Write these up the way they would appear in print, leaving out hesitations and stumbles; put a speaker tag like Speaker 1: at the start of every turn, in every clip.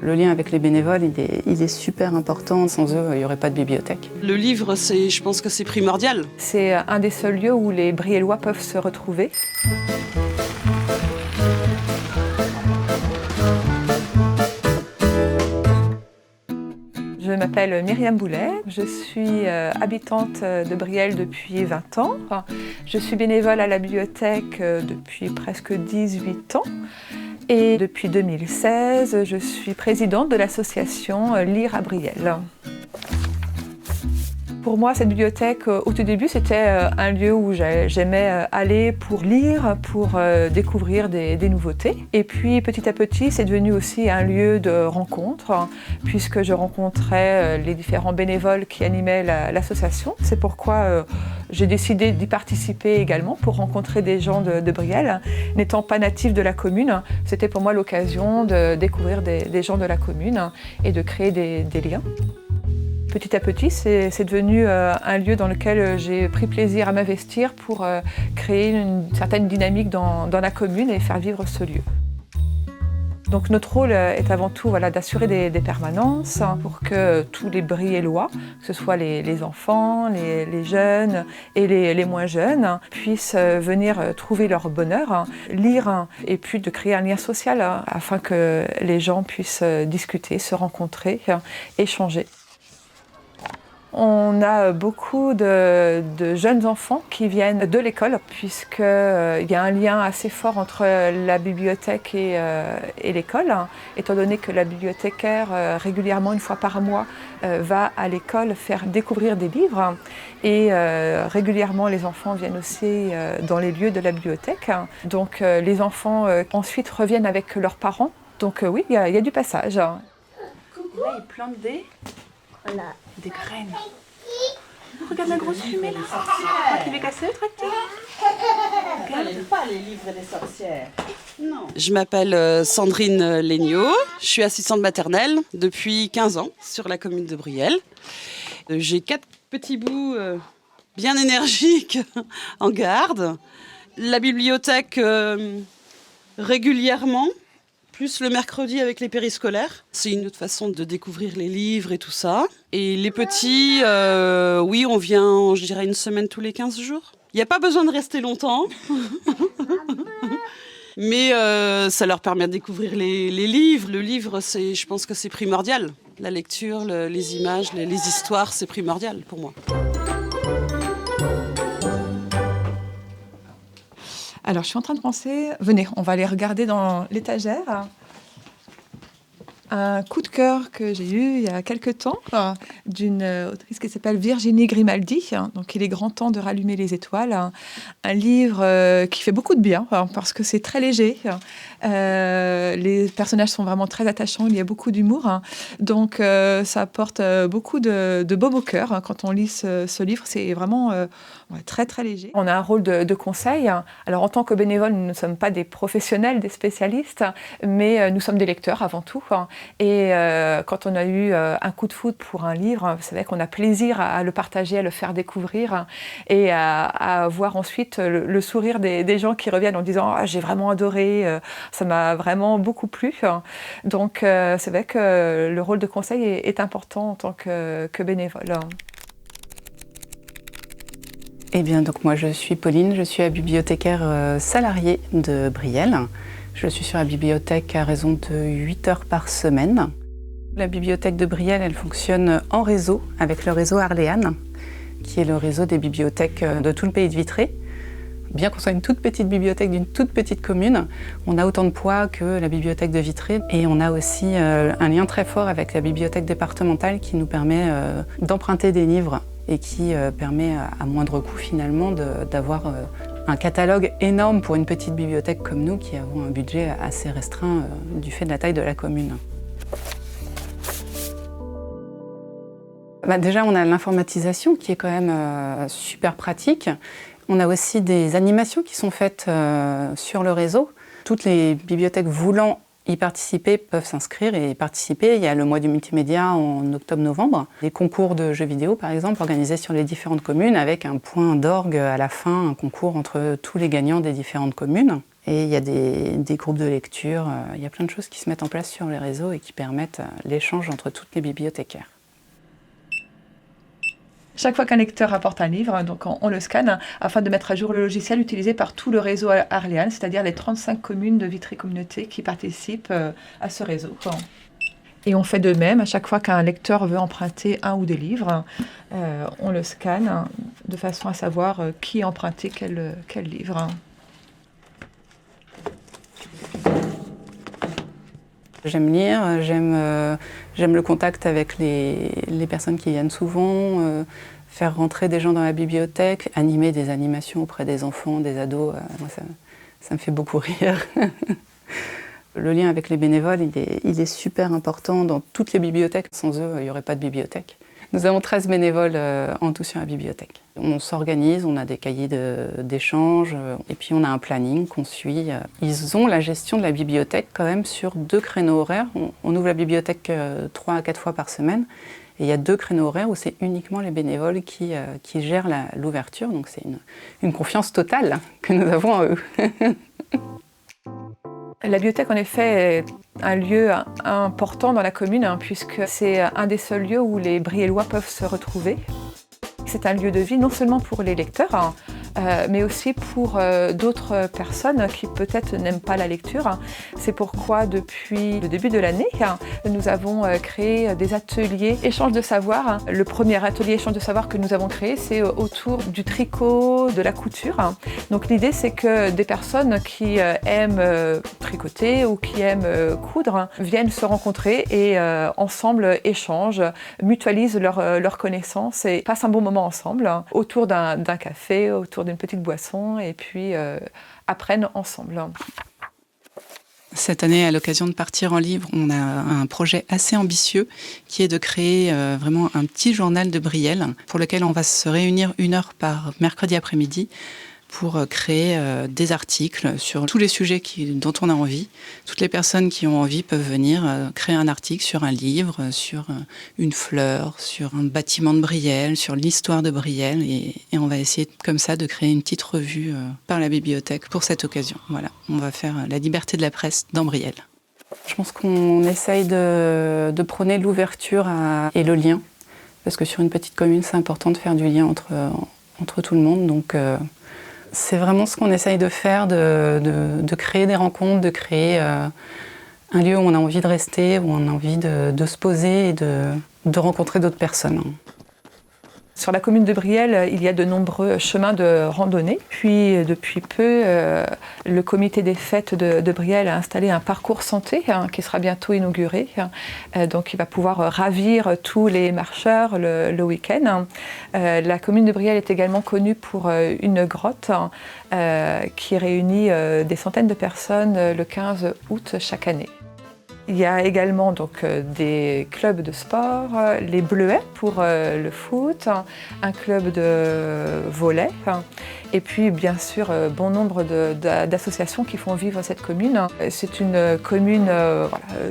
Speaker 1: Le lien avec les bénévoles, il est super important. Sans eux, il n'y aurait pas de bibliothèque.
Speaker 2: Le livre, je pense que c'est primordial.
Speaker 3: C'est un des seuls lieux où les Briellois peuvent se retrouver. Je m'appelle Myriam Boulet, je suis habitante de Brielle depuis 20 ans. Je suis bénévole à la bibliothèque depuis presque 18 ans. Et depuis 2016, je suis présidente de l'association Lire à Brielle. Pour moi, cette bibliothèque, au tout début, c'était un lieu où j'aimais aller pour lire, pour découvrir des nouveautés. Et puis, petit à petit, c'est devenu aussi un lieu de rencontre, puisque je rencontrais les différents bénévoles qui animaient l'association. C'est pourquoi j'ai décidé d'y participer également pour rencontrer des gens de Brielle. N'étant pas native de la commune, c'était pour moi l'occasion de découvrir des gens de la commune et de créer des liens. Petit à petit, c'est devenu un lieu dans lequel j'ai pris plaisir à m'investir pour créer une certaine dynamique dans la commune et faire vivre ce lieu. Donc notre rôle est avant tout d'assurer des permanences pour que tous les Briellois, que ce soit les enfants, les jeunes et les moins jeunes, puissent venir trouver leur bonheur, lire et puis de créer un lien social afin que les gens puissent discuter, se rencontrer, échanger. On a beaucoup de jeunes enfants qui viennent de l'école puisqu'il y a un lien assez fort entre la bibliothèque et l'école, étant donné que la bibliothécaire régulièrement, une fois par mois, va à l'école faire découvrir des livres et régulièrement les enfants viennent aussi dans les lieux de la bibliothèque. Donc les enfants ensuite reviennent avec leurs parents. Donc oui, il y a du passage.
Speaker 1: Là, ils plantent des graines. Regarde la grosse fumée là. Tu veux casser le tracteur?
Speaker 4: Regarde pas les livres des sorcières. Non.
Speaker 2: Je m'appelle Sandrine Legnaud, je suis assistante maternelle depuis 15 ans sur la commune de Brielle. J'ai 4 petits bouts bien énergiques en garde. La bibliothèque régulièrement. Plus le mercredi avec les périscolaires. C'est une autre façon de découvrir les livres et tout ça. Et les petits, oui, on vient, je dirais, une semaine tous les 15 jours. Il n'y a pas besoin de rester longtemps. Mais ça leur permet de découvrir les livres. Le livre, je pense que c'est primordial. La lecture, les images, les histoires, c'est primordial pour moi.
Speaker 3: Alors, je suis en train de penser, venez, on va aller regarder dans l'étagère. Un coup de cœur que j'ai eu il y a quelques temps d'une autrice qui s'appelle Virginie Grimaldi. Donc, il est grand temps de rallumer les étoiles. Un livre qui fait beaucoup de bien parce que c'est très léger. Les personnages sont vraiment très attachants. Il y a beaucoup d'humour. Donc, ça apporte beaucoup de baume au cœur quand on lit ce livre. C'est vraiment très, très léger. On a un rôle de conseil. Alors, en tant que bénévole, nous ne sommes pas des professionnels, des spécialistes, mais nous sommes des lecteurs avant tout. Et quand on a eu un coup de foudre pour un livre, c'est vrai qu'on a plaisir à le partager, à le faire découvrir et à voir ensuite le sourire des gens qui reviennent en disant « Ah, j'ai vraiment adoré, ça m'a vraiment beaucoup plu ». Donc c'est vrai que le rôle de conseil est important en tant que bénévole.
Speaker 1: Eh bien, donc moi je suis Pauline, je suis la bibliothécaire salariée de Brielle. Je suis sur la bibliothèque à raison de 8 heures par semaine. La bibliothèque de Brielle, elle fonctionne en réseau avec le réseau Arléane, qui est le réseau des bibliothèques de tout le pays de Vitré. Bien qu'on soit une toute petite bibliothèque d'une toute petite commune, on a autant de poids que la bibliothèque de Vitré. Et on a aussi un lien très fort avec la bibliothèque départementale qui nous permet d'emprunter des livres et qui permet à moindre coût finalement d'avoir un catalogue énorme pour une petite bibliothèque comme nous qui avons un budget assez restreint du fait de la taille de la commune. Déjà, on a l'informatisation qui est quand même super pratique. On a aussi des animations qui sont faites sur le réseau. Toutes les bibliothèques voulant y participer peuvent s'inscrire et y participer. Il y a le mois du multimédia en octobre-novembre. Des concours de jeux vidéo, par exemple, organisés sur les différentes communes avec un point d'orgue à la fin, un concours entre tous les gagnants des différentes communes. Et il y a des groupes de lecture, il y a plein de choses qui se mettent en place sur les réseaux et qui permettent l'échange entre toutes les bibliothécaires.
Speaker 3: Chaque fois qu'un lecteur apporte un livre, donc on le scanne afin de mettre à jour le logiciel utilisé par tout le réseau Arléane, c'est-à-dire les 35 communes de Vitry Communauté qui participent à ce réseau. Et on fait de même, à chaque fois qu'un lecteur veut emprunter un ou des livres, on le scanne de façon à savoir qui a emprunté quel livre.
Speaker 1: J'aime lire, j'aime le contact avec les personnes qui viennent souvent, faire rentrer des gens dans la bibliothèque, animer des animations auprès des enfants, des ados, moi ça me fait beaucoup rire. Le lien avec les bénévoles, il est super important dans toutes les bibliothèques. Sans eux, il n'y aurait pas de bibliothèque. Nous avons 13 bénévoles en tout sur la bibliothèque. On s'organise, on a des cahiers d'échange et puis on a un planning qu'on suit. Ils ont la gestion de la bibliothèque quand même sur 2 créneaux horaires. On ouvre la bibliothèque 3 à 4 fois par semaine et il y a 2 créneaux horaires où c'est uniquement les bénévoles qui gèrent l'ouverture. Donc c'est une confiance totale que nous avons en eux.
Speaker 3: La bibliothèque, en effet, est un lieu important dans la commune, puisque c'est un des seuls lieux où les Briellois peuvent se retrouver. C'est un lieu de vie non seulement pour les lecteurs, mais aussi pour d'autres personnes qui peut-être n'aiment pas la lecture. C'est pourquoi depuis le début de l'année, nous avons créé des ateliers échange de savoir. Le premier atelier échange de savoir que nous avons créé, c'est autour du tricot, de la couture. Donc l'idée, c'est que des personnes qui aiment tricoter ou qui aiment coudre viennent se rencontrer et ensemble échangent, mutualisent leurs connaissances et passent un bon moment ensemble autour d'un café, autour d'une petite boisson et puis apprennent ensemble.
Speaker 1: Cette année, à l'occasion de partir en livre, on a un projet assez ambitieux qui est de créer vraiment un petit journal de Brielle pour lequel on va se réunir 1 heure par mercredi après-midi pour créer des articles sur tous les sujets dont on a envie. Toutes les personnes qui ont envie peuvent venir créer un article sur un livre, sur une fleur, sur un bâtiment de Brielle, sur l'histoire de Brielle. Et on va essayer comme ça de créer une petite revue par la bibliothèque pour cette occasion. Voilà, on va faire la liberté de la presse dans Brielle. Je pense qu'on essaye de prôner l'ouverture et le lien. Parce que sur une petite commune, c'est important de faire du lien entre tout le monde. Donc, c'est vraiment ce qu'on essaye de faire, de créer des rencontres, de créer un lieu où on a envie de rester, où on a envie de se poser et de rencontrer d'autres personnes.
Speaker 3: Sur la commune de Brielle, il y a de nombreux chemins de randonnée. Puis, depuis peu, le comité des fêtes de Brielle a installé un parcours santé qui sera bientôt inauguré. Donc, il va pouvoir ravir tous les marcheurs le week-end. La commune de Brielle est également connue pour une grotte qui réunit des centaines de personnes le 15 août chaque année. Il y a également donc, des clubs de sport, les Bleuets pour le foot, un club de volley et puis bien sûr bon nombre d'associations qui font vivre cette commune. C'est une commune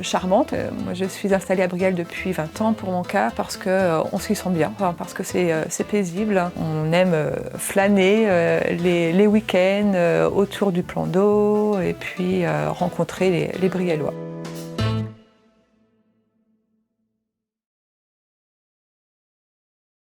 Speaker 3: charmante. Moi je suis installée à Brielle depuis 20 ans pour mon cas parce qu'on s'y sent bien, parce que c'est paisible. On aime flâner les week-ends autour du plan d'eau et puis rencontrer les Briellois.